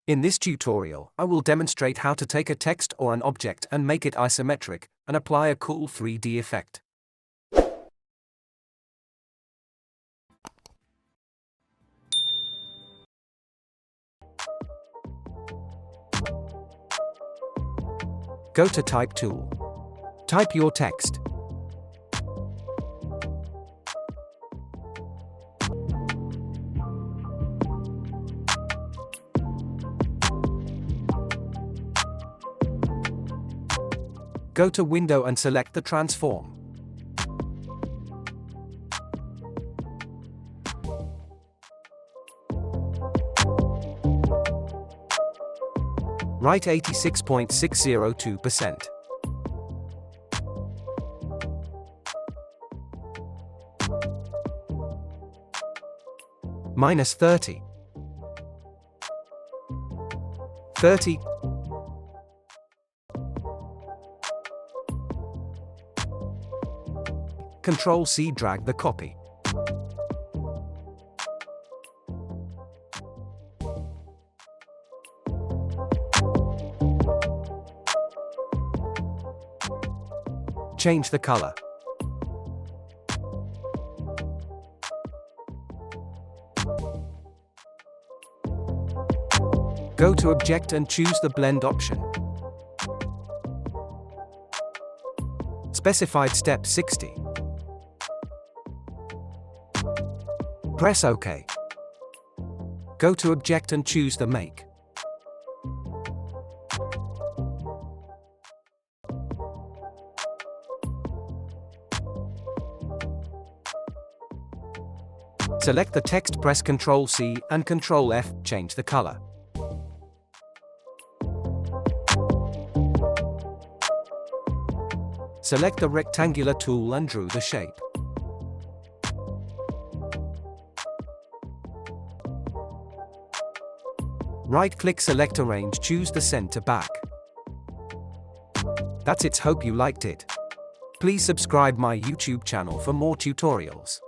In this tutorial, I will demonstrate how to take a text or an object and make it isometric, and apply a cool 3D effect. Go to Type tool. Type your text. Go to Window and select the transform. Write 86.602%. Minus 30. 30. Control-C, drag the copy. Change the color. Go to Object and choose the Blend option. Specified step 60. Press OK. Go to Object and choose the Make. Select the text, press Ctrl-C and Ctrl-F, change the color. Select the rectangular tool and draw the shape. Right-click, select Arrange, choose the center back. That's it, hope you liked it. Please subscribe my YouTube channel for more tutorials.